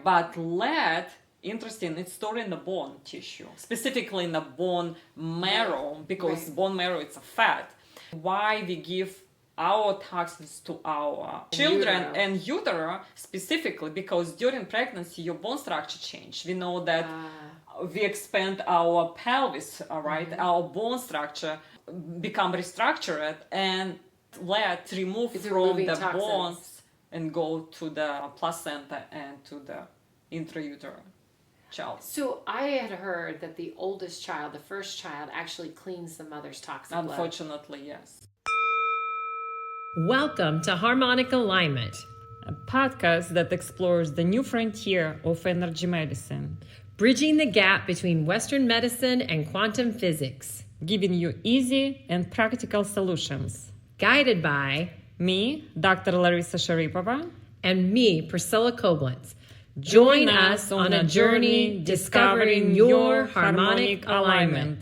But lead, interesting, it's stored in the bone tissue, specifically in the bone marrow, because bone marrow is a fat. Why we give our toxins to our children and utero specifically, because during pregnancy your bone structure change. We know that we expand our pelvis, right? Our bone structure become restructured, and lead remove from the toxins. Bones and go to the placenta and to the intrauterine child. So I had heard that the oldest child, the first child, actually cleans the mother's toxic blood. Unfortunately, yes. Welcome to Harmonic Alignment, a podcast that explores the new frontier of energy medicine, bridging the gap between Western medicine and quantum physics, giving you easy and practical solutions. Guided by me, Dr. Larisa Priscilla, and me, Priscilla Koblenz. Join us on a journey discovering your harmonic alignment.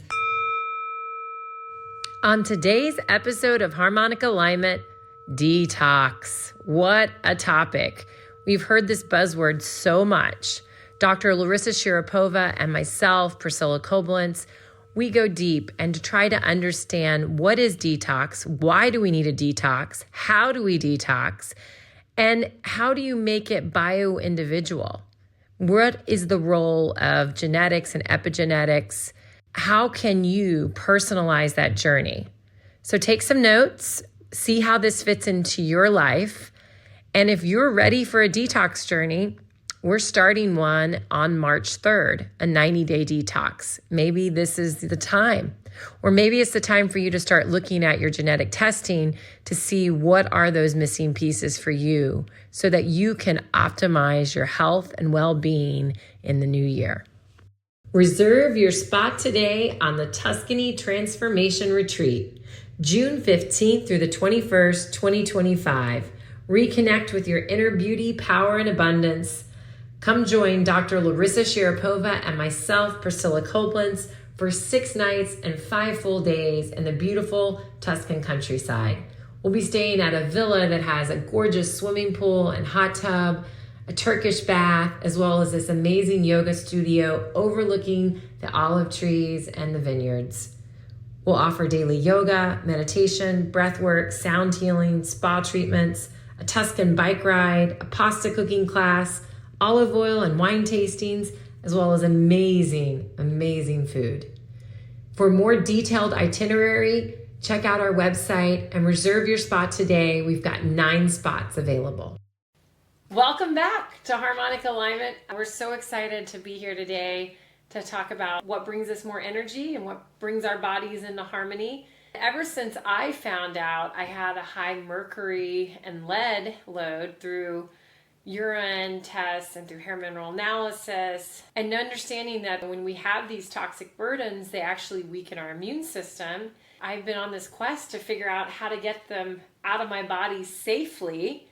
On today's episode of Harmonic Alignment, detox. What a topic. We've heard this buzzword so much. Dr. Larisa Priscilla and myself, Priscilla Koblenz, we go deep and to try to understand what is detox, why do we need a detox, how do we detox, and how do you make it bio-individual? What is the role of genetics and epigenetics? How can you personalize that journey? So take some notes, see how this fits into your life. And if you're ready for a detox journey, we're starting one on March 3rd, a 90-day detox. Maybe this is the time. Or maybe it's the time for you to start looking at your genetic testing to see what are those missing pieces for you so that you can optimize your health and well-being in the new year. Reserve your spot today on the Tuscany Transformation Retreat, June 15th through the 21st, 2025. Reconnect with your inner beauty, power, and abundance. Come join Dr. Larisa Priscilla and myself, Priscilla Koblenz, for 6 nights and 5 full days in the beautiful Tuscan countryside. We'll be staying at a villa that has a gorgeous swimming pool and hot tub, a Turkish bath, as well as this amazing yoga studio overlooking the olive trees and the vineyards. We'll offer daily yoga, meditation, breath work, sound healing, spa treatments, a Tuscan bike ride, a pasta cooking class, olive oil and wine tastings, as well as amazing, amazing food. For more detailed itinerary, check out our website and reserve your spot today. We've got 9 spots available. Welcome back to Harmonic Alignment. We're so excited to be here today to talk about what brings us more energy and what brings our bodies into harmony. Ever since I found out I had a high mercury and lead load through urine tests and through hair mineral analysis, and understanding that when we have these toxic burdens, they actually weaken our immune system. I've been on this quest to figure out how to get them out of my body safely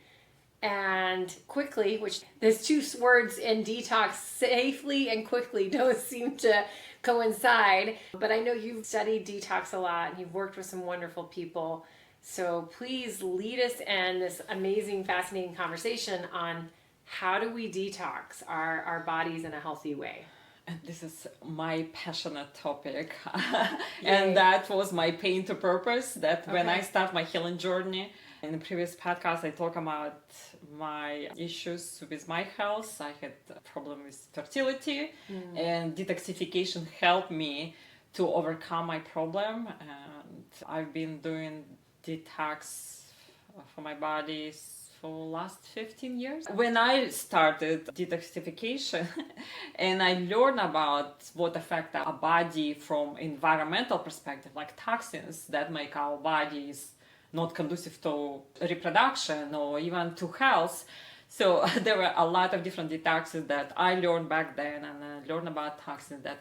and quickly, which there's 2 words in detox, safely and quickly, don't seem to coincide. But I know you've studied detox a lot and you've worked with some wonderful people. So please lead us in this amazing, fascinating conversation on how do we detox our bodies in a healthy way. And this is my passionate topic. And that was my pain to purpose, that when I start my healing journey, in the previous podcast, I talk about my issues with my health. I had a problem with fertility, and detoxification helped me to overcome my problem. And I've been doing detox for my body for the last 15 years. When I started detoxification and I learned about what affects our body from environmental perspective, like toxins that make our bodies not conducive to reproduction or even to health. So there were a lot of different detoxes that I learned back then, and I learned about toxins, that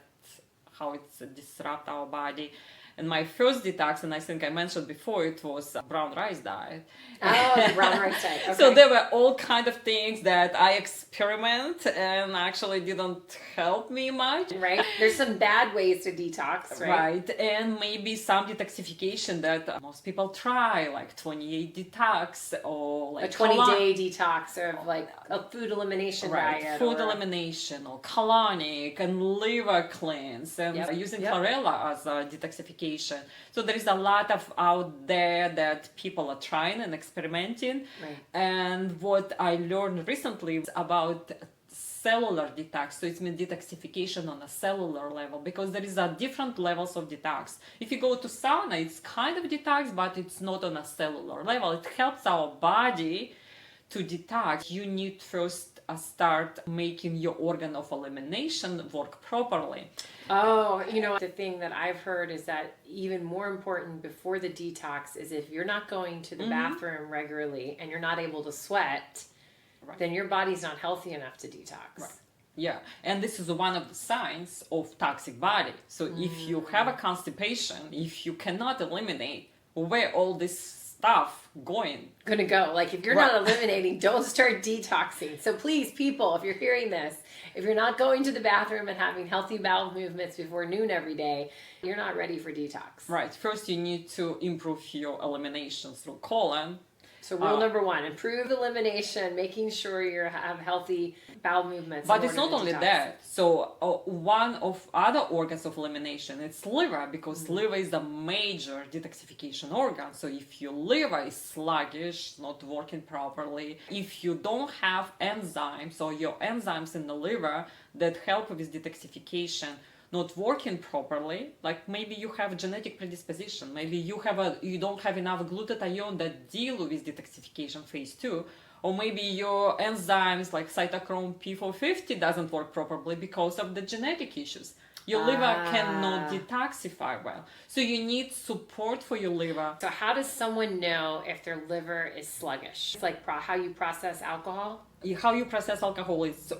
how it disrupt our body. And my first detox, and I think I mentioned before, it was a brown rice diet. Oh, the brown rice diet. Okay. So there were all kind of things that I experiment and actually didn't help me much. Right. There's some bad ways to detox, right? Right. And maybe some detoxification that most people try, like 28 detox or like a 20-day detox or like a food elimination diet. Food elimination or colonic and liver cleanse and using chlorella as a detoxification. So there is a lot of out there that people are trying and experimenting. Right. And what I learned recently is about cellular detox. So it's mean detoxification on a cellular level, because there is a different levels of detox. If you go to sauna, it's kind of detox, but it's not on a cellular level. It helps our body to detox. You need first start making your organ of elimination work properly. Oh, the thing that I've heard is that even more important before the detox is if you're not going to the bathroom regularly and you're not able to sweat, then your body's not healthy enough to detox. Right. Yeah, and this is one of the signs of toxic body. So if you have a constipation, if you cannot eliminate, where all this stuff gonna go. Like if you're not eliminating, don't start detoxing. So please, people, if you're hearing this, if you're not going to the bathroom and having healthy bowel movements before noon every day, you're not ready for detox. Right. First, you need to improve your elimination through colon. So rule number 1, improve elimination, making sure you have healthy bowel movements. But it's not only that. So one of other organs of elimination, it's liver, because liver is the major detoxification organ. So if your liver is sluggish, not working properly, if you don't have enzymes or your enzymes in the liver that help with detoxification not working properly, like maybe you have a genetic predisposition, maybe you don't have enough glutathione that deal with detoxification phase 2, or maybe your enzymes like cytochrome P450 doesn't work properly because of the genetic issues. Your liver cannot detoxify well. So you need support for your liver. So how does someone know if their liver is sluggish? It's like how you process alcohol? How you process alcohol is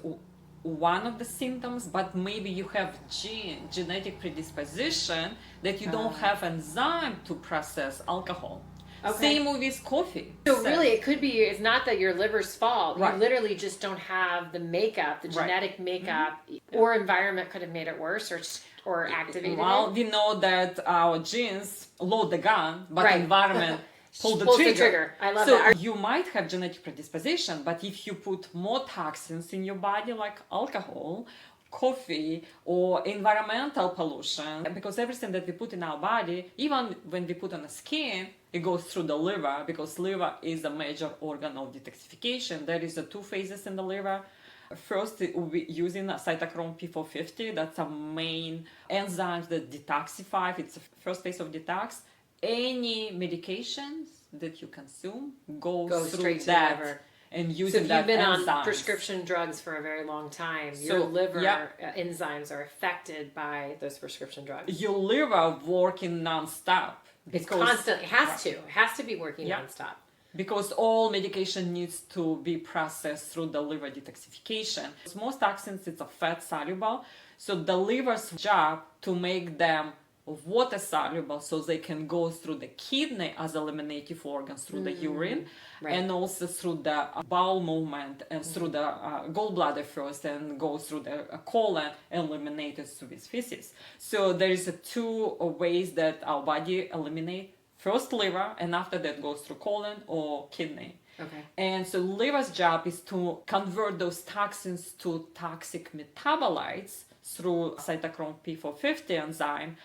one of the symptoms, but maybe you have genetic predisposition that you don't have enzyme to process alcohol. Okay. Same with coffee. So really, it could be, it's not that your liver's fault. Right. You literally just don't have the makeup, the genetic makeup, or environment could have made it worse or activated it. We know that our genes load the gun, but environment pulls the trigger. I love that. So you might have genetic predisposition, but if you put more toxins in your body, like alcohol, coffee, or environmental pollution, because everything that we put in our body, even when we put on the skin, it goes through the liver, because liver is a major organ of detoxification. There is 2 phases in the liver. First, we'll be using cytochrome P450. That's a main enzyme that detoxifies. It's the first phase of detox. Any medications that you consume goes through that. To the liver. And using that enzyme. So if you've been on prescription drugs for a very long time, your liver enzymes are affected by those prescription drugs. Your liver working nonstop. It's constantly, it has to be working nonstop. Because all medication needs to be processed through the liver detoxification. Most toxins, it's a fat soluble. So the liver's job to make them water soluble so they can go through the kidney as eliminative organs through the urine, and also through the bowel movement and through the gallbladder first, and go through the colon and eliminate it with feces. So there is 2 ways that our body eliminate. First liver, and after that goes through colon or kidney. Okay. And so liver's job is to convert those toxins to toxic metabolites through cytochrome P450 enzyme.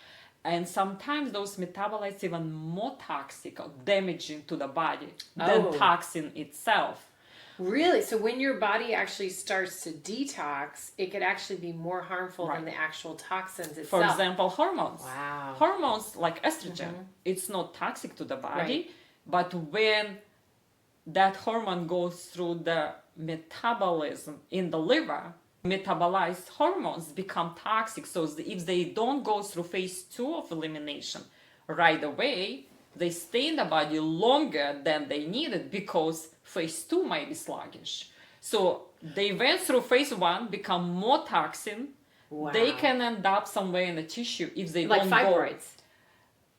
And sometimes those metabolites even more toxic or damaging to the body than toxin itself. Really? So when your body actually starts to detox, it could actually be more harmful than the actual toxins itself. For example, hormones. Wow. Hormones like estrogen, it's not toxic to the body, but when that hormone goes through the metabolism in the liver, metabolized hormones become toxic. So if they don't go through phase 2 of elimination right away, they stay in the body longer than they needed because phase 2 might be sluggish. So they went through phase 1, become more toxin. Wow. They can end up somewhere in the tissue if they don't fibroids.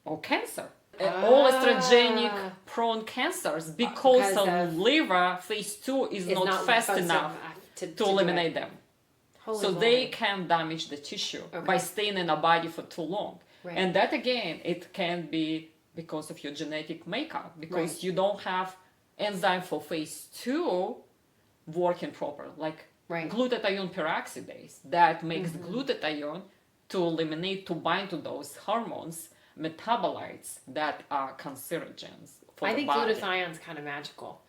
or cancer. All estrogenic prone cancers because the liver phase 2 is not fast enough to eliminate them. So they can damage the tissue by staying in the body for too long. Right. And that again, it can be because of your genetic makeup, because you don't have enzyme for phase 2 working properly, like glutathione peroxidase that makes glutathione to eliminate, to bind to those hormones, metabolites that are cancerogens for the body. I think glutathione's kind of magical.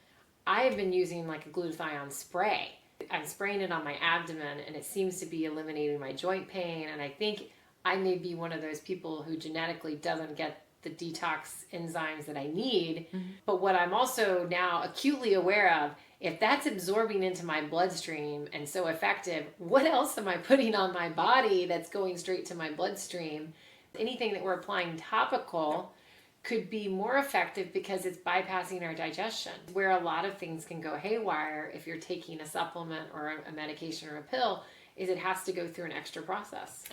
I have been using like a glutathione spray. I'm spraying it on my abdomen and it seems to be eliminating my joint pain. And I think I may be one of those people who genetically doesn't get the detox enzymes that I need. But what I'm also now acutely aware of, if that's absorbing into my bloodstream and so effective, what else am I putting on my body that's going straight to my bloodstream? Anything that we're applying topical could be more effective because it's bypassing our digestion, where a lot of things can go haywire if you're taking a supplement or a medication or a pill, is it has to go through an extra process.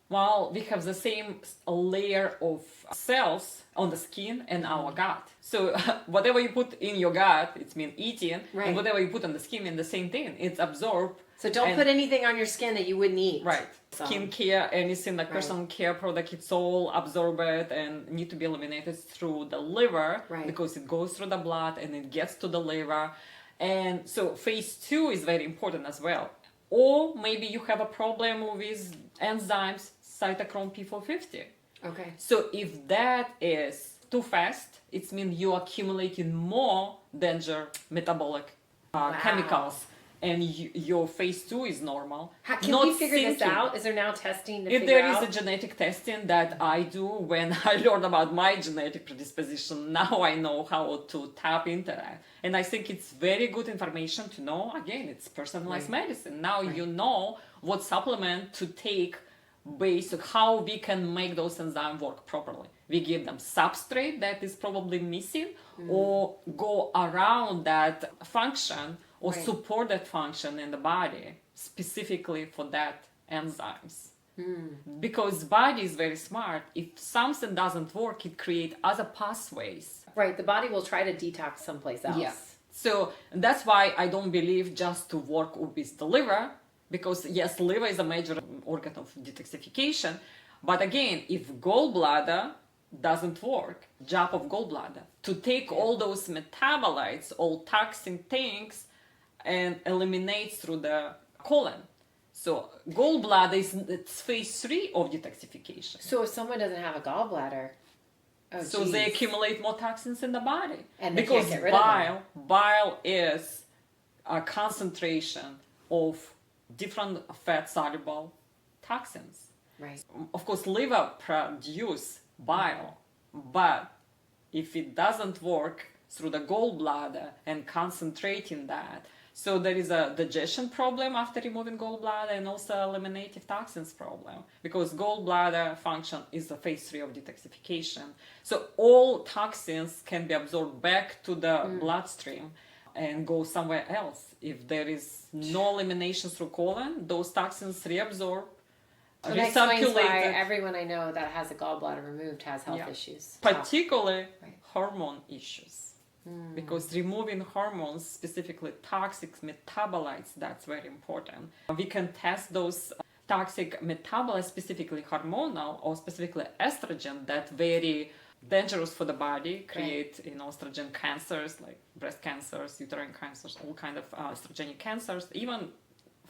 Well, we have the same layer of cells on the skin and our gut. So whatever you put in your gut, it's mean eating, and whatever you put on the skin, in the same thing, it's absorbed. So don't put anything on your skin that you wouldn't eat. Right. Skin care, anything like personal care product, it's all absorbed and need to be eliminated through the liver because it goes through the blood and it gets to the liver. And so phase 2 is very important as well. Or maybe you have a problem with enzymes, cytochrome P450. Okay. So if that is too fast, it means you're accumulating more danger metabolic chemicals. And your phase 2 is normal. Can we figure this out? Is there now testing to figure out? There is a genetic testing that I do when I learned about my genetic predisposition. Now I know how to tap into that. And I think it's very good information to know. Again, it's personalized medicine. Now you know what supplement to take based on how we can make those enzymes work properly. We give them substrate that is probably missing or go around that function or support that function in the body specifically for that enzymes. Because body is very smart. If something doesn't work, it creates other pathways. Right, the body will try to detox someplace else. Yeah. So that's why I don't believe just to work with the liver, because yes, liver is a major organ of detoxification. But again, if gallbladder doesn't work, job of gallbladder, to take all those metabolites, all toxic things, and eliminates through the colon. So gallbladder it's phase 3 of detoxification. So if someone doesn't have a gallbladder, they accumulate more toxins in the body. And they because can't get rid of them. Bile is a concentration of different fat soluble toxins. Right. Of course, liver produce bile, but if it doesn't work through the gallbladder and concentrating that, so there is a digestion problem after removing gallbladder and also eliminative toxins problem because gallbladder function is the phase 3 of detoxification. So all toxins can be absorbed back to the bloodstream and go somewhere else. If there is no elimination through colon, those toxins reabsorb. So that explains why everyone I know that has a gallbladder removed has health issues. Particularly hormone issues. Because removing hormones, specifically toxic metabolites, that's very important. We can test those toxic metabolites, specifically hormonal or specifically estrogen, that very dangerous for the body, create estrogen cancers like breast cancers, uterine cancers, all kind of estrogenic cancers, even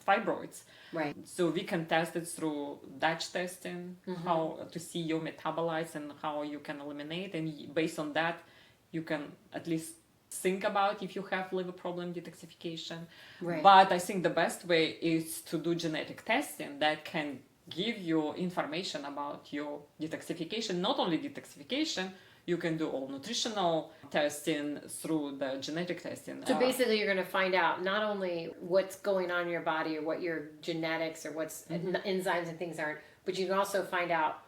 fibroids. Right. So we can test it through Dutch testing, how to see your metabolites and how you can eliminate, and based on that you can at least think about if you have liver problem detoxification. Right. But I think the best way is to do genetic testing that can give you information about your detoxification. Not only detoxification, you can do all nutritional testing through the genetic testing. So basically you're going to find out not only what's going on in your body or what your genetics or what's enzymes and things aren't, but you can also find out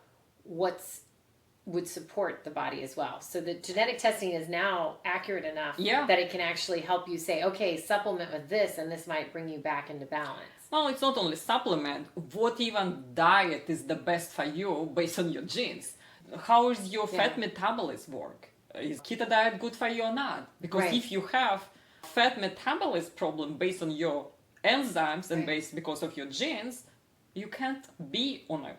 what's would support the body as well. So the genetic testing is now accurate enough that it can actually help you say, okay, supplement with this and this might bring you back into balance. Well, it's not only supplement. What even diet is the best for you based on your genes? how is your fat metabolism work? Is keto diet good for you or not? Because if you have fat metabolism problem based on your enzymes and based because of your genes, you can't be on a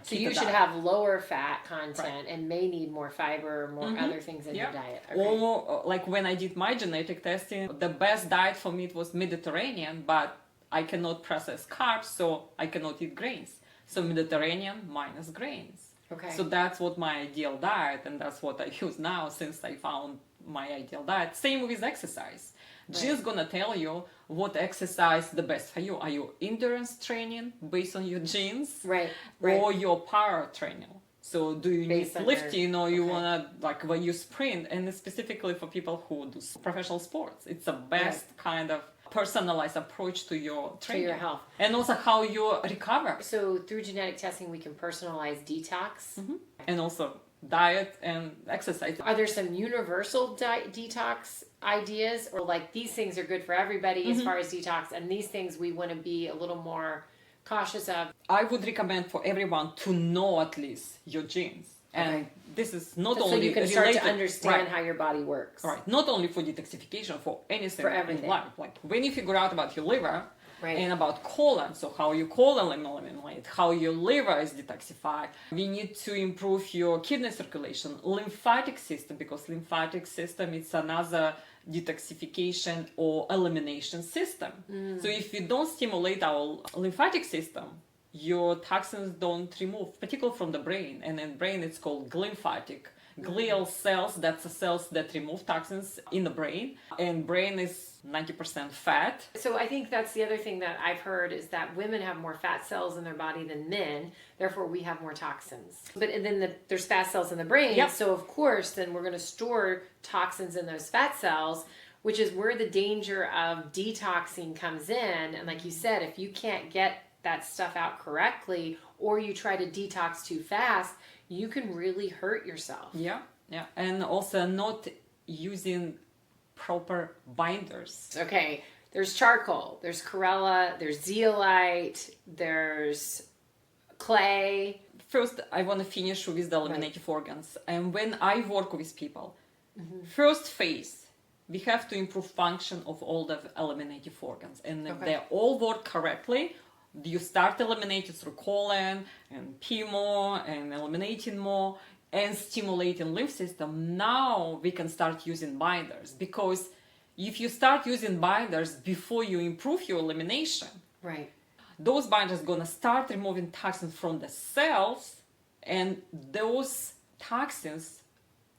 so you should have lower fat content and may need more fiber or more other things in your diet. Okay. Or like when I did my genetic testing, the best diet for me it was Mediterranean, but I cannot process carbs, so I cannot eat grains. So Mediterranean minus grains. Okay. So that's what my ideal diet, and that's what I use now since I found my ideal diet. Same with exercise. Gene's gonna tell you what exercise the best for you. Are you endurance training based on your genes? Right. Or your power training? So do you Based need on lifting or you wanna like when you sprint, and specifically for people who do professional sports, it's the best kind of personalized approach to your training. To your health. And also how you recover. So through genetic testing we can personalize detox. And also diet and exercise. Are there some universal detox ideas, or like these things are good for everybody as far as detox, and these things we want to be a little more cautious of? I would recommend for everyone to know at least your genes. And this is not only so you can start related, to understand how your body works. Right. Not only for detoxification, for anything For everything. in life. Like when you figure out about your liver, Right. and about colon, so how your colon eliminate, how your liver is detoxified. We need to improve your kidney circulation, lymphatic system, because lymphatic system is another detoxification or elimination system. So if we don't stimulate our lymphatic system, your toxins don't remove, particularly from the brain. And in brain it's called glymphatic. Glial cells, that's the cells that remove toxins in the brain. And brain is 90% fat. So I think that's the other thing that I've heard is that women have more fat cells in their body than men, therefore we have more toxins. But and then there's fat cells in the brain, so of course then we're going to store toxins in those fat cells, which is where the danger of detoxing comes in. And like you said, if you can't get that stuff out correctly, or you try to detox too fast, you can really hurt yourself. Yeah. And also not using proper binders. Okay, there's charcoal, there's chlorella, there's zeolite, there's clay. First, I want to finish with the eliminative organs. And when I work with people, first phase, we have to improve function of all the eliminative organs. And if they all work correctly, you start eliminating through colon and pee more and eliminating more and stimulating lymph system. Now we can start using binders, because if you start using binders before you improve your elimination, those binders gonna start removing toxins from the cells, and those toxins,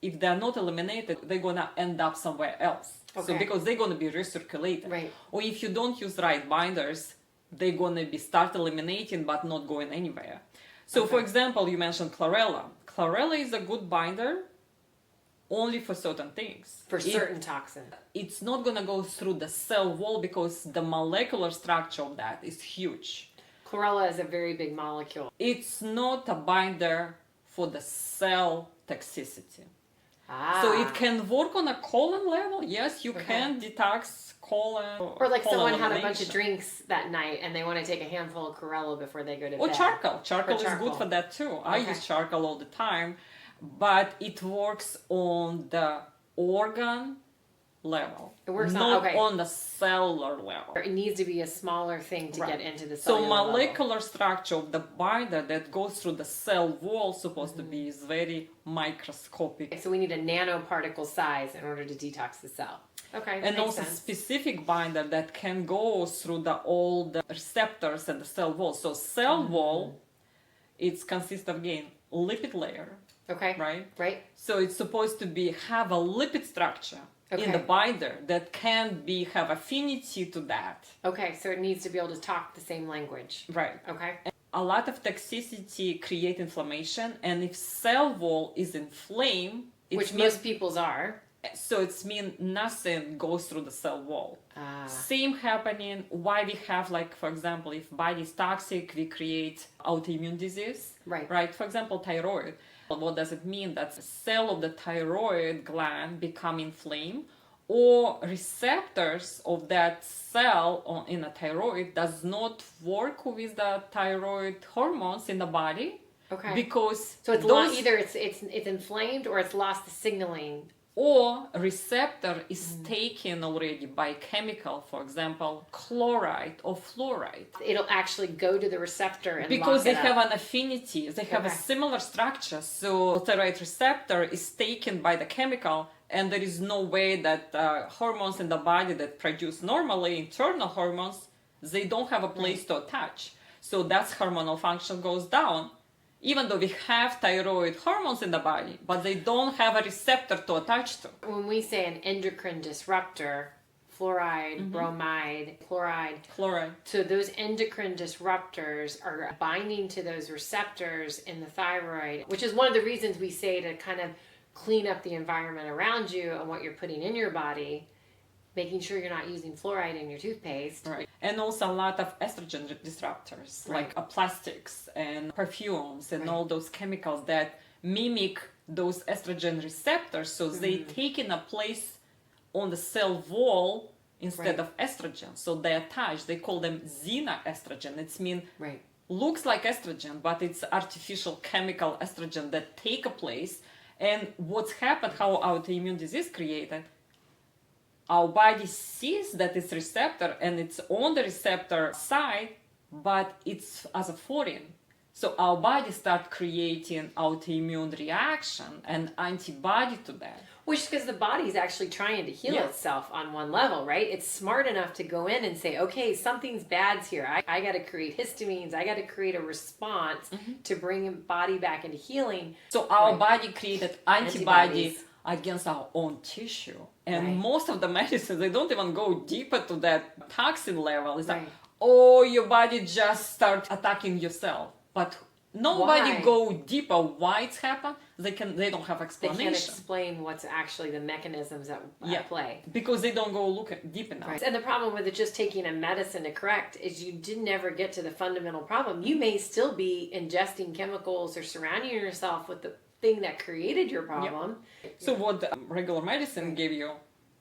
if they're not eliminated, they're gonna end up somewhere else. So because they're gonna be recirculated. Or if you don't use right binders, they're gonna be start eliminating but not going anywhere. So for example, you mentioned chlorella. Chlorella is a good binder only for certain things. For certain toxins. It's not gonna go through the cell wall because the molecular structure of that is huge. Chlorella is a very big molecule. It's not a binder for the cell toxicity. So it can work on a colon level. Yes, you can detox colon. Or like colon someone had a bunch of elimination. drinks that night and they want to take a handful of chlorella before they go to Or bed. charcoal. Charcoal is good for that too. I use charcoal all the time, but it works on the organ level. It works not on the cellular level. It needs to be a smaller thing to get into the So cellular level. molecular structure of the binder that goes through the cell wall supposed to be is very microscopic. So we need a nanoparticle size in order to detox the cell. Okay, And makes also sense. specific binder that can go through all the receptors and the cell wall. So cell wall, it consists of again lipid layer. Right. So it's supposed to have a lipid structure in the binder that can have affinity to that. Okay, so it needs to be able to talk the same language. Right. Okay. A lot of toxicity create inflammation, and if cell wall is inflamed, which most people's are. So it's mean nothing goes through the cell wall. Same happening why we have, like, for example, if body is toxic, we create autoimmune disease. Right. For example, thyroid. What does it mean? That the cell of the thyroid gland become inflamed, or receptors of that cell in a thyroid does not work with the thyroid hormones in the body. Okay. Because so it's either it's inflamed or it's lost the signaling. Or receptor is taken already by chemical, for example, chloride or fluoride. It'll actually go to the receptor and because they lock it have up. an affinity, they have a similar structure. So thyroid receptor is taken by the chemical, and there is no way that hormones in the body that produce normally internal hormones, they don't have a place to attach. So that's hormonal function goes down. Even though we have thyroid hormones in the body, but they don't have a receptor to attach to. When we say an endocrine disruptor, fluoride, bromide, chloride. So those endocrine disruptors are binding to those receptors in the thyroid, which is one of the reasons we say to kind of clean up the environment around you and what you're putting in your body, making sure you're not using fluoride in your toothpaste. Right. And also a lot of estrogen disruptors, like plastics and perfumes and all those chemicals that mimic those estrogen receptors. So they take in a place on the cell wall instead of estrogen. So they attach, they call them xenoestrogen. It's looks like estrogen, but it's artificial chemical estrogen that take a place. And what's happened, how autoimmune disease created, our body sees that it's receptor and it's on the receptor side, but it's as a foreign. So our body start creating autoimmune reaction and antibody to that. Which is because the body's actually trying to heal itself on one level, right? It's smart enough to go in and say, okay, something's bad's here. I got to create histamines. I got to create a response to bring body back into healing. So our body created antibody against our own tissue. And most of the medicines, they don't even go deeper to that toxin level. It's like, oh, your body just start attacking yourself. But nobody go deeper why it's happened. They don't have explanation. They can't explain what's actually the mechanisms at play. Because they don't go look deep enough. Right. And the problem with it just taking a medicine to correct is you did never get to the fundamental problem. You may still be ingesting chemicals or surrounding yourself with the thing that created your problem. So what the regular medicine gave you,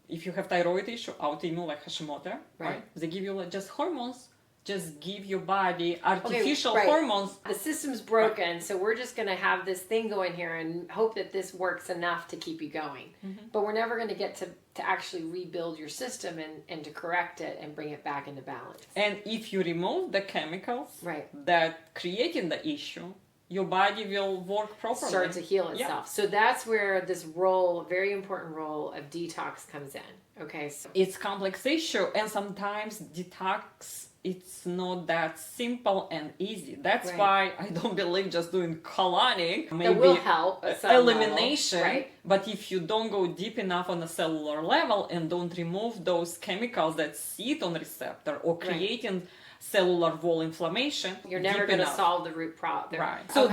if you have thyroid issue, autoimmune like Hashimoto, right? They give you just hormones. Just give your body artificial hormones. The system's broken, so we're just going to have this thing going here and hope that this works enough to keep you going. But we're never going to get to actually rebuild your system and to correct it and bring it back into balance. And if you remove the chemicals that creating the issue, your body will work properly. Start to heal itself. So that's where this role, very important role of detox comes in. Okay, so it's complex issue, and sometimes detox, it's not that simple and easy. That's why I don't believe just doing colonic, maybe that will help elimination. Level, but if you don't go deep enough on a cellular level and don't remove those chemicals that sit on receptor or creating cellular wall inflammation, you're never going to solve the root problem. Right. So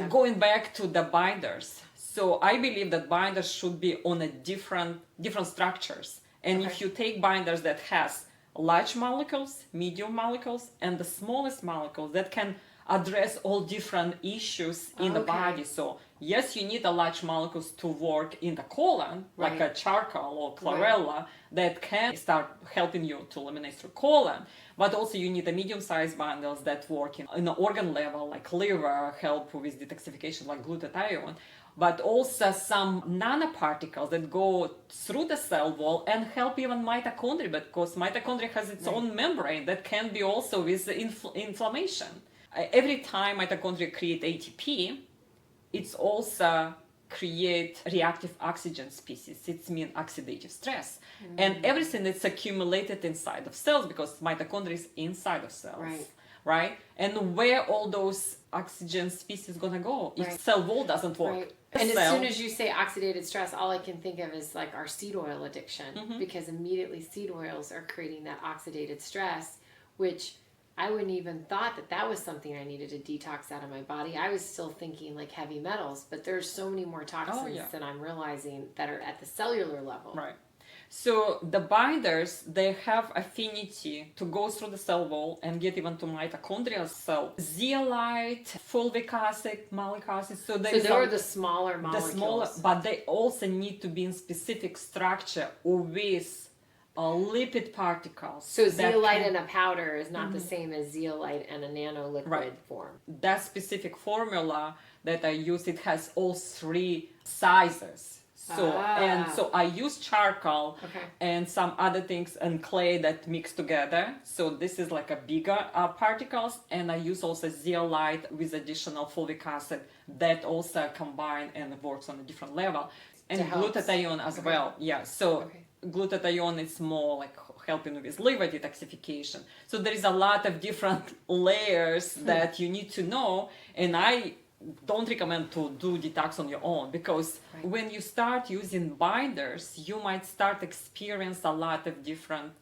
going back to the binders. So I believe that binders should be on a different structures. And if you take binders that has large molecules, medium molecules, and the smallest molecules that can address all different issues in the body. So yes, you need a large molecules to work in the colon, like a charcoal or chlorella, that can start helping you to eliminate through colon. But also you need a medium-sized bundles that work in the organ level, like liver, help with detoxification, like glutathione. But also some nanoparticles that go through the cell wall and help even mitochondria, because mitochondria has its own membrane that can be also with inflammation. Every time mitochondria create ATP, it's also create reactive oxygen species. It means oxidative stress. And everything that's accumulated inside of cells, because mitochondria is inside of cells. Right? And where all those oxygen species gonna go if cell wall doesn't work? And as soon as you say oxidated stress, all I can think of is like our seed oil addiction, because immediately seed oils are creating that oxidated stress, which I wouldn't even thought that was something I needed to detox out of my body. I was still thinking like heavy metals, but there's so many more toxins than I'm realizing that are at the cellular level. Right. So the binders, they have affinity to go through the cell wall and get even to mitochondrial cell. Zeolite, fulvic acid, malic acid. So they're the smaller molecules. But they also need to be in specific structure or with lipid particles. So zeolite in a powder is not the same as zeolite in a nanoliquid form. That specific formula that I use, it has all three sizes. So I use charcoal and some other things and clay that mix together. So this is like a bigger particles, and I use also zeolite with additional fulvic acid that also combine and works on a different level. And glutathione as well. Yeah. So glutathione is more like helping with liver detoxification. So there is a lot of different layers that you need to know, and I don't recommend to do detox on your own, because when you start using binders, you might start experience a lot of different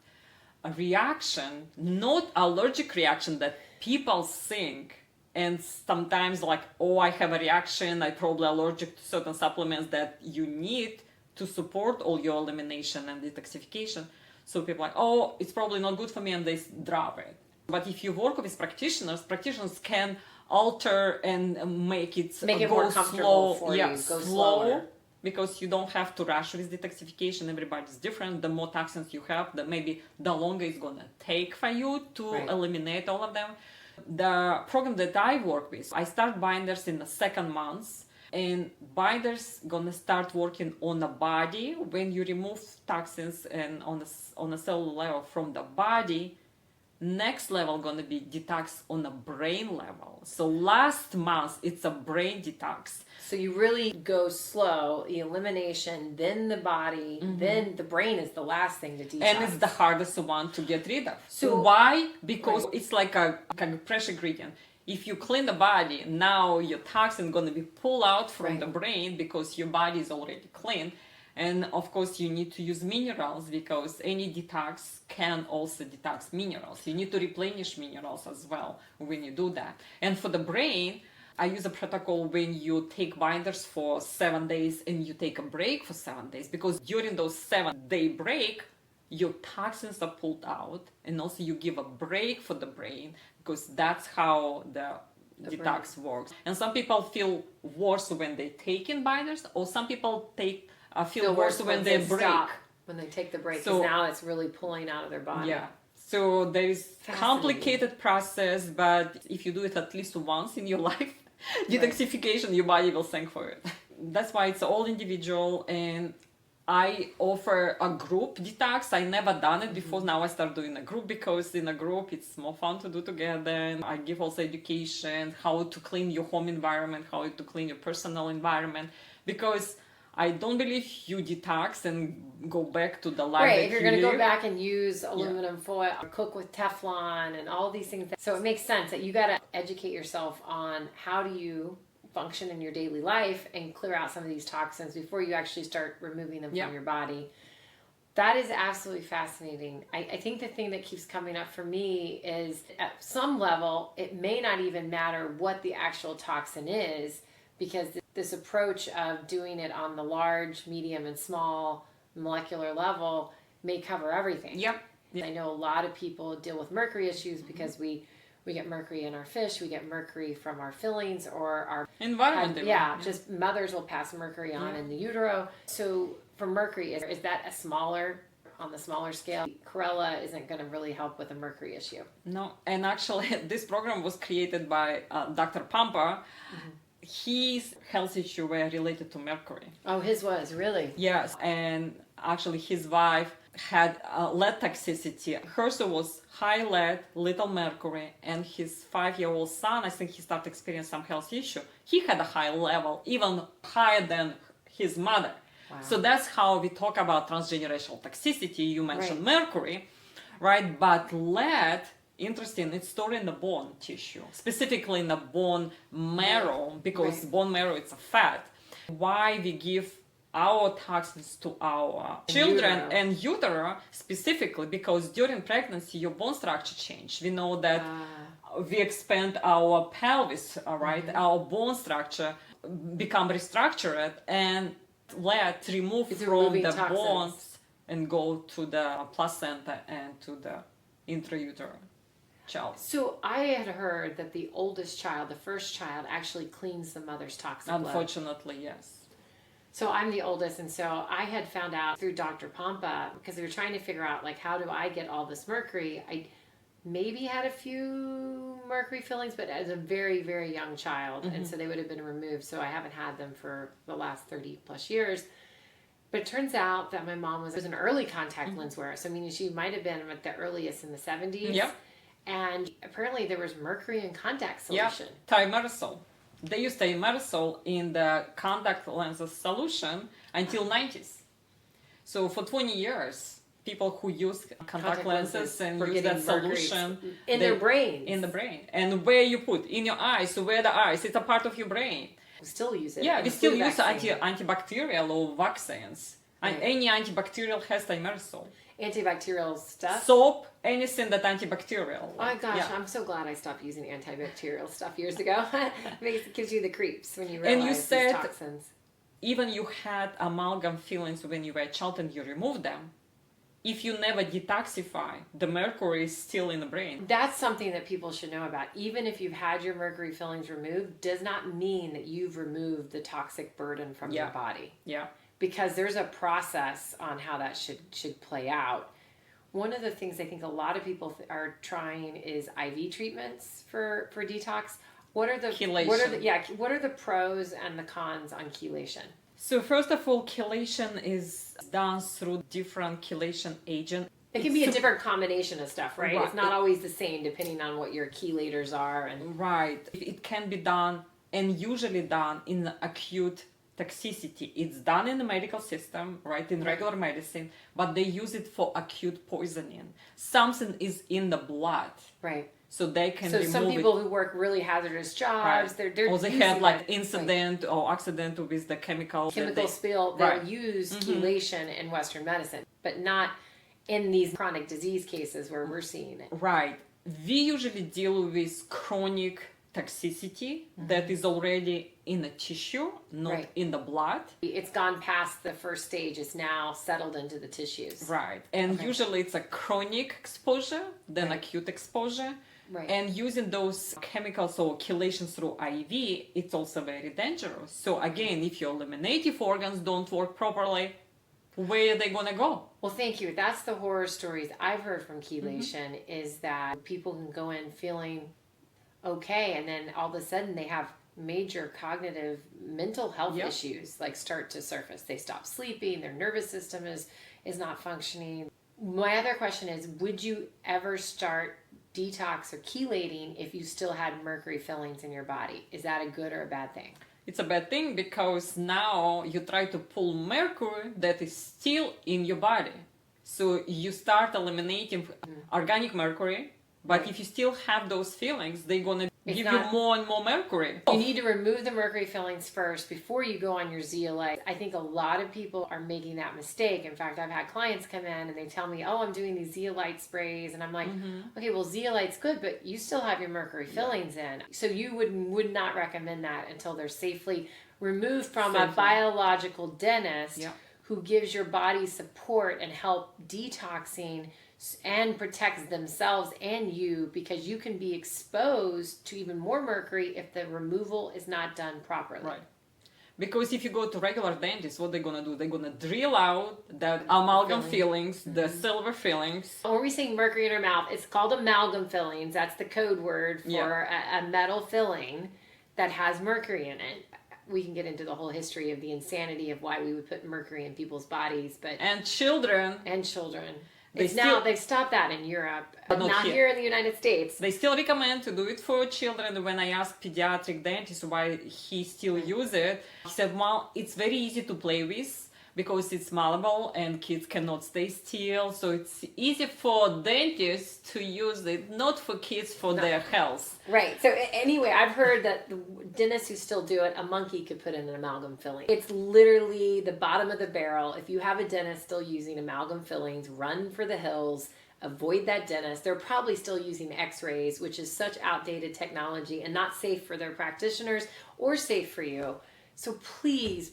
reaction, not allergic reaction that people think. And sometimes like, oh, I have a reaction, I'm probably allergic to certain supplements that you need to support all your elimination and detoxification. So people are like, oh, it's probably not good for me, and they drop it. But if you work with practitioners can alter and make it go more comfortable for you, go slower. Because you don't have to rush with detoxification. Everybody's different. The more toxins you have, the longer it's gonna take for you to eliminate all of them. The program that I work with, I start binders in the second month, and binders gonna start working on the body. When you remove toxins and on a cellular level from the body, next level gonna be detox on a brain level. So last month it's a brain detox. So you really go slow, the elimination, then the body, then the brain is the last thing to detox. And it's the hardest one to get rid of. So why? Because it's like a pressure gradient. If you clean the body, now your toxin gonna be pulled out from the brain because your body is already clean. And of course, you need to use minerals, because any detox can also detox minerals. You need to replenish minerals as well when you do that. And for the brain, I use a protocol when you take binders for 7 days and you take a break for 7 days, because during those 7-day break, your toxins are pulled out, and also you give a break for the brain, because that's how the detox works. And some people feel worse when they take in binders, or some people feel worse when they break. When they take the break, because now it's really pulling out of their body. Yeah. So there is complicated process, but if you do it at least once in your life, detoxification, your body will thank for it. That's why it's all individual, and I offer a group detox. I never done it before. Now I start doing a group, because in a group it's more fun to do together. And I give also education, how to clean your home environment, how to clean your personal environment, because I don't believe you detox and go back to the life. Right, if you're going to go back and use aluminum foil, or cook with Teflon and all these things. So it makes sense that you got to educate yourself on how do you function in your daily life and clear out some of these toxins before you actually start removing them from your body. That is absolutely fascinating. I think the thing that keeps coming up for me is, at some level, it may not even matter what the actual toxin is, because this approach of doing it on the large, medium, and small molecular level may cover everything. Yep. I know a lot of people deal with mercury issues because we get mercury in our fish, we get mercury from our fillings or our environment. Just mothers will pass mercury on in the utero. So for mercury, is that on the smaller scale? Chlorella isn't going to really help with a mercury issue. No, and actually this program was created by Dr. Pampa. His health issue were related to mercury. Oh, his was, really? Yes, and actually his wife had lead toxicity. Hers was high lead, little mercury, and his 5-year-old son, I think he started experiencing some health issue. He had a high level, even higher than his mother. Wow. So that's how we talk about transgenerational toxicity. You mentioned mercury, right? But lead, interesting, it's stored in the bone tissue, specifically in the bone marrow, because bone marrow, it's a fat. Why we give our toxins to our children and utero specifically, because during pregnancy your bone structure change. We know that we expand our pelvis, right? Our bone structure become restructured, and lead remove from the toxins. Bones and go to the placenta and to the intrauterine child. So I had heard that the oldest child, the first child, actually cleans the mother's toxic blood. Unfortunately, yes. So I'm the oldest, and so I had found out through Dr. Pompa, because they were trying to figure out, like, how do I get all this mercury? I maybe had a few mercury fillings, but as a very, very young child, and so they would have been removed. So I haven't had them for the last 30 plus years. But it turns out that my mom was an early contact lens wearer. So, I mean, she might have been at the earliest in the 70s. Yep. And apparently there was mercury in contact solution. Yeah, thimerosal. They used thimerosal in the contact lenses solution until 90s. So for 20 years, people who use contact lenses and use that solution in their brains. In the brain. And where you put? In your eyes. So where the eyes? It's a part of your brain. We still use it. Yeah, we still use antibacterial or vaccines. Right. Any antibacterial has thimerosal. Antibacterial stuff? Soap, anything that antibacterial. Oh my gosh, I'm so glad I stopped using antibacterial stuff years ago. It gives you the creeps when you realize and you said, these toxins. Even you had amalgam fillings when you were a child and you removed them. If you never detoxify, the mercury is still in the brain. That's something that people should know about. Even if you've had your mercury fillings removed, does not mean that you've removed the toxic burden from your body. Yeah. Because there's a process on how that should play out. One of the things I think a lot of people are trying is IV treatments for detox. What are the chelation. What are the pros and the cons on chelation? So first of all, chelation is done through different chelation agent. It can be a different combination of stuff, right? Right. It's not always the same depending on what your chelators are. Right. It can be done and usually done in acute toxicity. It's done in the medical system, right, in regular medicine, but they use it for acute poisoning. Something is in the blood. Right. So they can remove it. So some people who work really hazardous jobs, right. they're or they have like incident or accident with the chemical spill. They'll use chelation in Western medicine, but not in these chronic disease cases where we're seeing it. Right. We usually deal with chronic toxicity that is already in the tissue, not in the blood. It's gone past the first stage. It's now settled into the tissues. Right. And usually it's a chronic exposure, then acute exposure. Right. And using those chemicals or chelation through IV, it's also very dangerous. So again, if your eliminative organs don't work properly, where are they going to go? Well, thank you. That's the horror stories I've heard from chelation is that people can go in feeling okay, and then all of a sudden they have major cognitive mental health issues like start to surface. They stop sleeping, their nervous system is not functioning. My other question is, would you ever start detox or chelating if you still had mercury fillings in your body? Is that a good or a bad thing? It's a bad thing because now you try to pull mercury that is still in your body. So you start eliminating organic mercury, but if you still have those feelings, they're going to give you more and more mercury. You need to remove the mercury fillings first before you go on your zeolite. I think a lot of people are making that mistake. In fact, I've had clients come in and they tell me, oh, I'm doing these zeolite sprays. And I'm like, okay, well, zeolite's good, but you still have your mercury fillings in. So you would not recommend that until they're safely removed from a biological dentist who gives your body support and help detoxing and protects themselves and you, because you can be exposed to even more mercury if the removal is not done properly. Right. Because if you go to regular dentists, what they're going to do? They're going to drill out the amalgam fillings, the silver fillings. When we say mercury in our mouth, it's called amalgam fillings. That's the code word for a metal filling that has mercury in it. We can get into the whole history of the insanity of why we would put mercury in people's bodies, but and children. They've stopped that in Europe, but not here in the United States. They still recommend to do it for children. When I asked pediatric dentist why he still use it, he said, well, it's very easy to play with because it's malleable and kids cannot stay still. So it's easy for dentists to use it, not for kids for their health. Right. So anyway, I've heard that the dentists who still do it, a monkey could put in an amalgam filling. It's literally the bottom of the barrel. If you have a dentist still using amalgam fillings, run for the hills. Avoid that dentist. They're probably still using x-rays, which is such outdated technology and not safe for their practitioners or safe for you. So please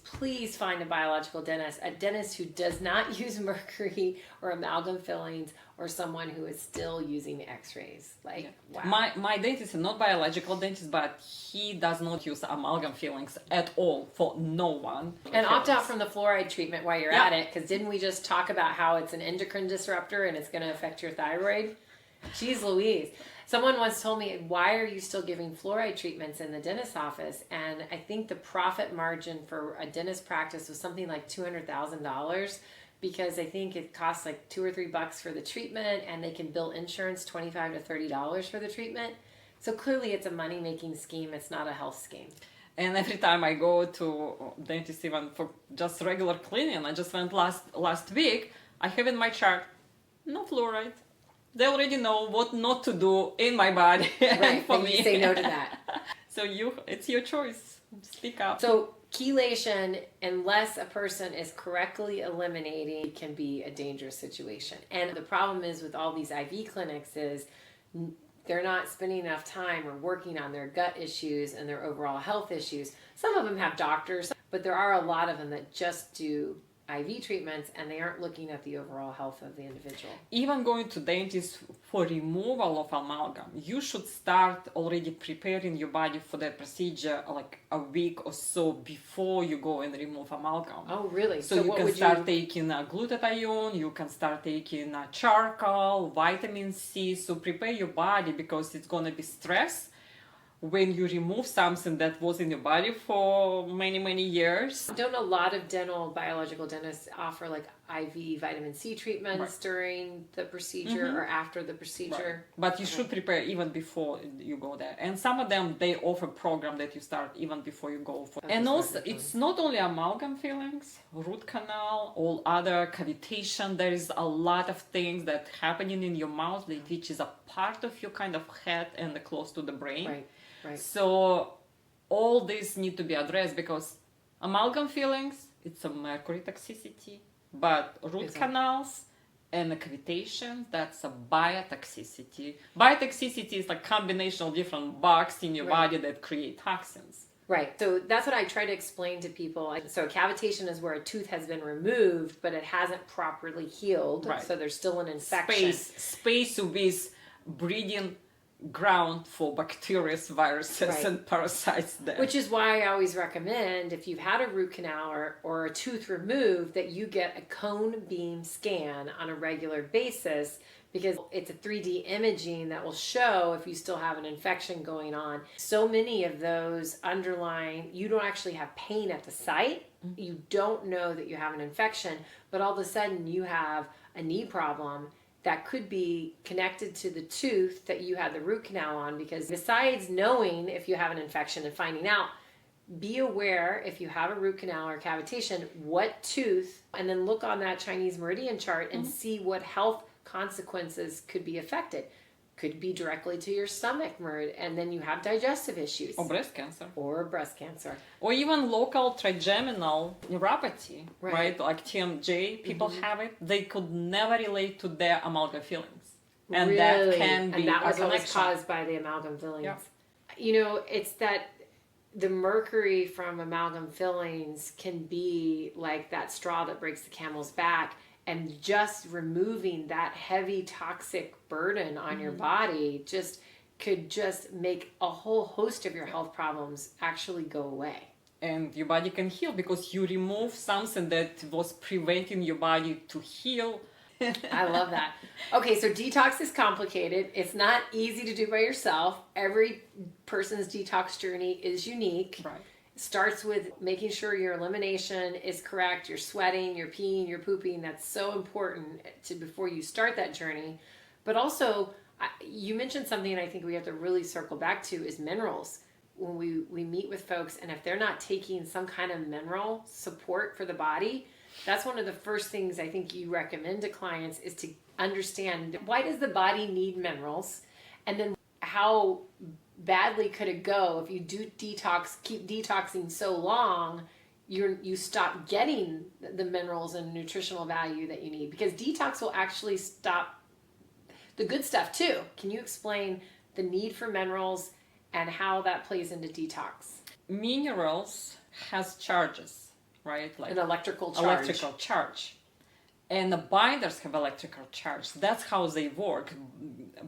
find a biological dentist, a dentist who does not use mercury or amalgam fillings, or someone who is still using x-rays. Wow. My dentist is not biological dentist, but he does not use amalgam fillings at all for no one. And opt out from the fluoride treatment while you're at it, because didn't we just talk about how it's an endocrine disruptor and it's going to affect your thyroid? Jeez Louise. Someone once told me, why are you still giving fluoride treatments in the dentist's office? And I think the profit margin for a dentist practice was something like $200,000, because I think it costs like $2 or $3 for the treatment, and they can bill insurance $25 to $30 for the treatment. So clearly it's a money-making scheme. It's not a health scheme. And every time I go to dentist, even for just regular cleaning, I just went last week, I have in my chart, no fluoride. They already know what not to do in my body. Right, for me. You say no to that. So it's your choice. Speak up. So chelation, unless a person is correctly eliminating, can be a dangerous situation. And the problem is with all these IV clinics is they're not spending enough time or working on their gut issues and their overall health issues. Some of them have doctors, but there are a lot of them that just do IV treatments, and they aren't looking at the overall health of the individual. Even going to dentist for removal of amalgam, you should start already preparing your body for that procedure like a week or so before you go and remove amalgam. Oh, really? So you can start taking glutathione, you can start taking charcoal, vitamin C. So prepare your body, because it's going to be stress when you remove something that was in your body for many years. Don't a lot of biological dentists offer like IV vitamin C treatments during the procedure or after the procedure? Right. But you should prepare even before you go there. And some of them, they offer program that you start even before you go for. And also, it's not only amalgam fillings, root canal, all other cavitation. There is a lot of things that happening in your mouth, which is a part of your kind of head and close to the brain. Right. So all these need to be addressed, because amalgam fillings, it's a mercury toxicity, but root canals and cavitation, that's a biotoxicity. Biotoxicity is like combination of different bugs in your body that create toxins. Right. So that's what I try to explain to people. So cavitation is where a tooth has been removed, but it hasn't properly healed. Right. So there's still an infection. Space with breeding ground for bacteria, viruses, and parasites there. Which is why I always recommend, if you've had a root canal or a tooth removed, that you get a cone beam scan on a regular basis, because it's a 3D imaging that will show if you still have an infection going on. So many of those underlying, you don't actually have pain at the site. You don't know that you have an infection, but all of a sudden you have a knee problem that could be connected to the tooth that you had the root canal on. Because besides knowing if you have an infection and finding out, be aware if you have a root canal or cavitation, what tooth, and then look on that Chinese meridian chart and see what health consequences could be affected. Could be directly to your stomach, and then you have digestive issues. Or breast cancer. Or even local trigeminal neuropathy, right? Like TMJ, people have it. They could never relate to their amalgam fillings. And that can be and that was a always connection. caused by the amalgam fillings. Yeah. You know, it's that the mercury from amalgam fillings can be like that straw that breaks the camel's back. And just removing that heavy toxic burden on your body could just make a whole host of your health problems actually go away. And your body can heal because you remove something that was preventing your body to heal. I love that. Okay, so detox is complicated. It's not easy to do by yourself. Every person's detox journey is unique. Right. Starts with making sure your elimination is correct, you're sweating, you're peeing, you're pooping. That's so important before you start that journey. But also, you mentioned something I think we have to really circle back to is minerals. When we meet with folks, and if they're not taking some kind of mineral support for the body, that's one of the first things I think you recommend to clients is to understand, why does the body need minerals? And then how badly could it go if you do keep detoxing so long, you stop getting the minerals and nutritional value that you need? Because detox will actually stop the good stuff too. Can you explain the need for minerals and how that plays into detox? minerals has charges, right? Like an electrical charge. Electrical charge. And the binders have electrical charge. That's how they work,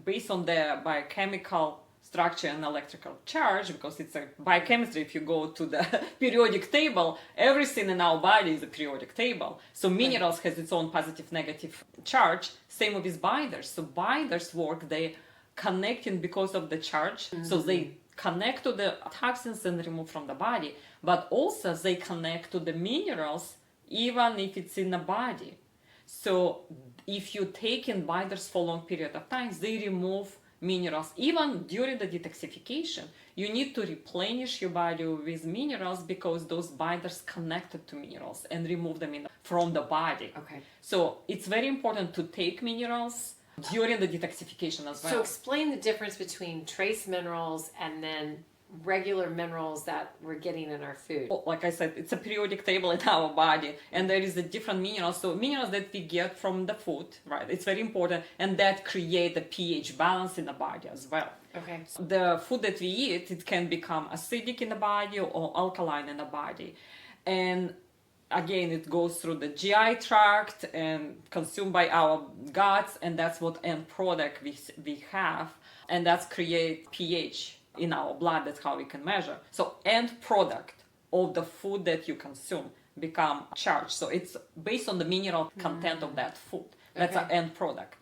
based on the biochemical structure and electrical charge, because it's a biochemistry. If you go to the periodic table, everything in our body is a periodic table. So minerals has its own positive, negative charge. Same with binders. So binders work, they connecting because of the charge. So they connect to the toxins and remove from the body, but also they connect to the minerals even if it's in the body. So if you take in binders for a long period of time, they remove minerals. Even during the detoxification, you need to replenish your body with minerals because those binders connected to minerals and remove them from the body. Okay. So it's very important to take minerals during the detoxification as well. So explain the difference between trace minerals and then regular minerals that we're getting in our food. Like I said, it's a periodic table in our body, and there is a different minerals. So minerals that we get from the food, right? It's very important, and that create the pH balance in the body as well. Okay. So the food that we eat, it can become acidic in the body or alkaline in the body, and again, it goes through the GI tract and consumed by our guts, and that's what end product we have, and that's create pH in our blood. That's how we can measure. So end product of the food that you consume become charged. So it's based on the mineral content of that food. That's an end product.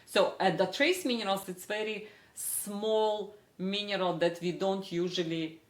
So at the trace minerals, it's very small mineral that we don't usually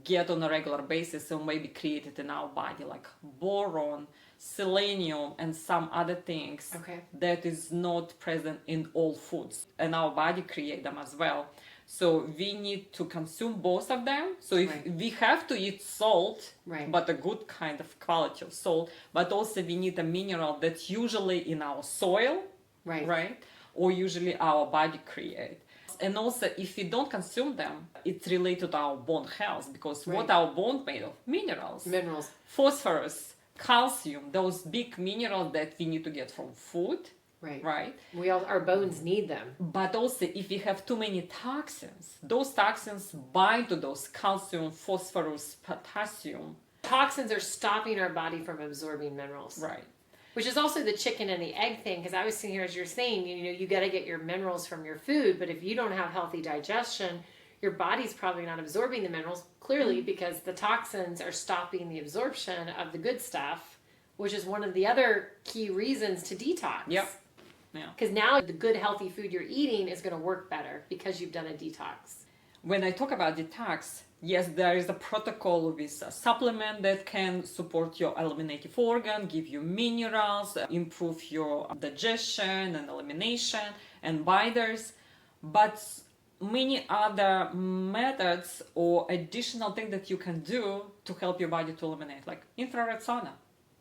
get on a regular basis and maybe created in our body, like boron, selenium, and some other things that is not present in all foods, and our body create them as well. So we need to consume both of them. So if we have to eat salt, but a good kind of quality of salt, but also we need a mineral that's usually in our soil, right? Or usually our body create. And also, if we don't consume them, it's related to our bone health, because what our bone made of? Minerals, phosphorus, calcium, those big minerals that we need to get from food. Right. Our bones need them. But also, if we have too many toxins, those toxins bind to those calcium, phosphorus, potassium. Toxins are stopping our body from absorbing minerals. Right. Which is also the chicken and the egg thing, because I was sitting here as you're saying, you got to get your minerals from your food, but if you don't have healthy digestion, your body's probably not absorbing the minerals, clearly, because the toxins are stopping the absorption of the good stuff, which is one of the other key reasons to detox. Yep. Because now the good healthy food you're eating is going to work better because you've done a detox. When I talk about detox, yes, there is a protocol with a supplement that can support your eliminative organ, give you minerals, improve your digestion and elimination and binders, but many other methods or additional things that you can do to help your body to eliminate, like infrared sauna.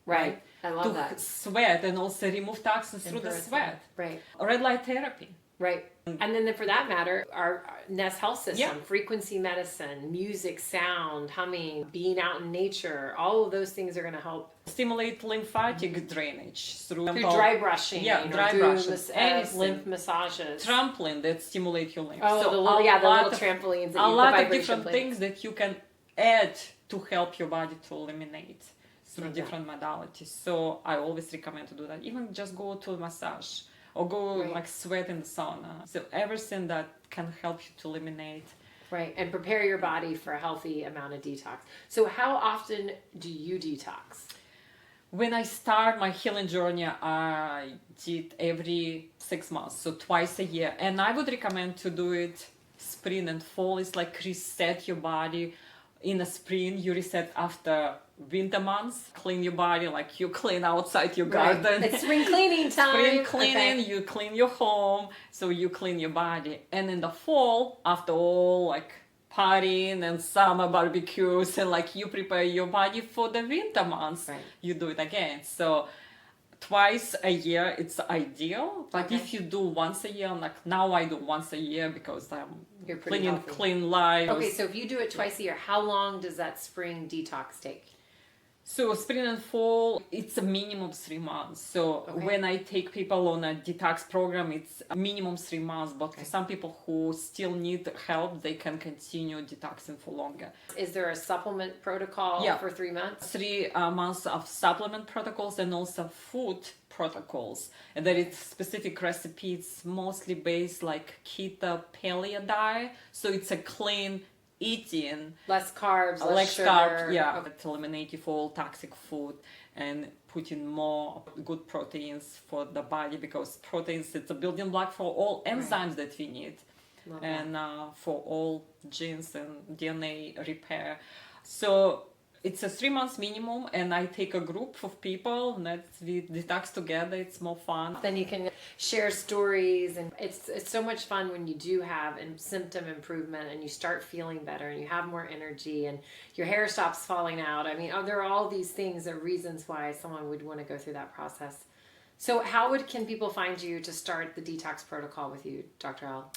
Right. I love that. Sweat and also remove toxins through the sweat. Right. Red light therapy. Right. And then for that matter, our Nest Health System, frequency medicine, music, sound, humming, being out in nature, all of those things are going to help. Stimulate lymphatic drainage through dry brushing. Dry brushing. Lymph massages. Trampoline that stimulate your lymph. Oh, so the little trampolines. That a lot of different things that you can add to help your body to eliminate through different modalities. So I always recommend to do that. Even just go to a massage or go like sweat in the sauna. So everything that can help you to eliminate. Right, and prepare your body for a healthy amount of detox. So how often do you detox? When I start my healing journey, I did every 6 months, so twice a year. And I would recommend to do it spring and fall. It's like reset your body. In the spring, you reset after winter months. Clean your body like you clean outside your garden. It's spring cleaning time. Spring cleaning, you clean your home, so you clean your body. And in the fall, after all like partying and summer barbecues, and like you prepare your body for the winter months, you do it again. So twice a year it's ideal, but if you do once a year, like now I do once a year because I'm clean life. Okay, so if you do it twice a year, how long does that spring detox take? So spring and fall, it's a minimum 3 months. So when I take people on a detox program, it's a minimum 3 months. But for some people who still need help, they can continue detoxing for longer. Is there a supplement protocol for 3 months? 3 months of supplement protocols and also food protocols. And there is specific recipes, mostly based like keto paleo diet. So it's a clean eating, less carbs, less sugar. It eliminating all toxic food and putting more good proteins for the body, because proteins, it's a building block for all enzymes that we need. And for all genes and DNA repair. So it's a 3 months minimum, and I take a group of people that we detox together. It's more fun. Then you can share stories, and it's so much fun when you do have symptom improvement and you start feeling better and you have more energy and your hair stops falling out. I mean, there are all these things that reasons why someone would want to go through that process. So how can people find you to start the detox protocol with you, Dr. Al?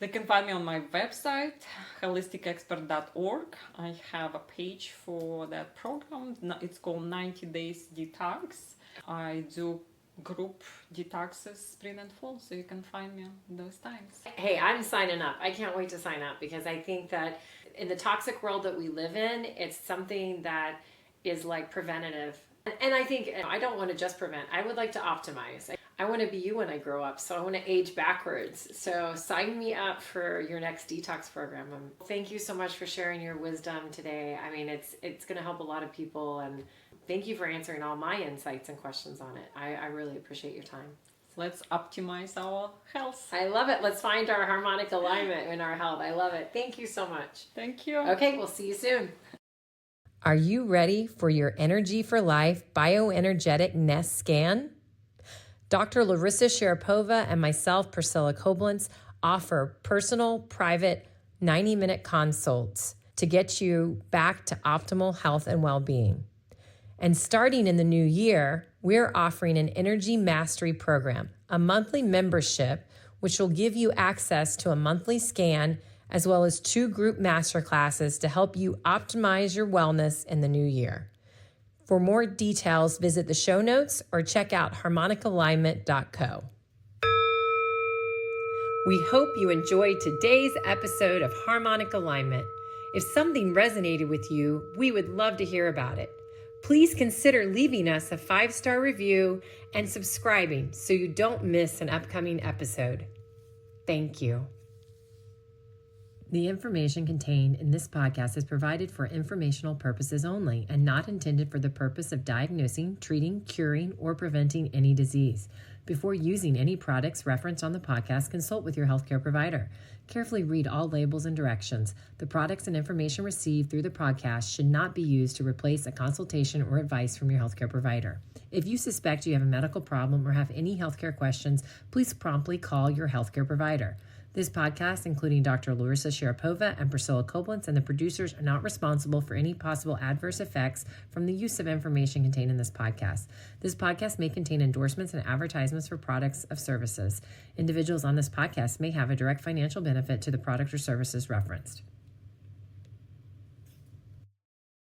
They can find me on my website, holisticexpert.org. I have a page for that program. It's called 90 Days Detox. I do group detoxes spring and fall, so you can find me on those times. Hey, I'm signing up. I can't wait to sign up, because I think that in the toxic world that we live in, it's something that is like preventative. And I think I don't want to just prevent. I would like to optimize. I want to be you when I grow up, so I want to age backwards. So sign me up for your next detox program. Thank you so much for sharing your wisdom today. I mean, it's going to help a lot of people, and thank you for answering all my insights and questions on it. I really appreciate your time. Let's optimize our health. I love it. Let's find our harmonic alignment in our health. I love it. Thank you so much. Thank you. Okay, we'll see you soon. Are you ready for your Energy for Life bioenergetic nest scan? Dr. Larisa Sharapova and myself, Priscilla Koblenz, offer personal, private, 90-minute consults to get you back to optimal health and well-being. And starting in the new year, we're offering an Energy Mastery Program, a monthly membership, which will give you access to a monthly scan as well as 2 group masterclasses to help you optimize your wellness in the new year. For more details, visit the show notes or check out harmonicalignment.co. We hope you enjoyed today's episode of Harmonic Alignment. If something resonated with you, we would love to hear about it. Please consider leaving us a 5-star review and subscribing so you don't miss an upcoming episode. Thank you. The information contained in this podcast is provided for informational purposes only and not intended for the purpose of diagnosing, treating, curing, or preventing any disease. Before using any products referenced on the podcast, consult with your healthcare provider. Carefully read all labels and directions. The products and information received through the podcast should not be used to replace a consultation or advice from your healthcare provider. If you suspect you have a medical problem or have any healthcare questions, please promptly call your healthcare provider. This podcast, including Dr. Larisa Sharapova and Priscilla Koblenz, and the producers are not responsible for any possible adverse effects from the use of information contained in this podcast. This podcast may contain endorsements and advertisements for products of services. Individuals on this podcast may have a direct financial benefit to the product or services referenced.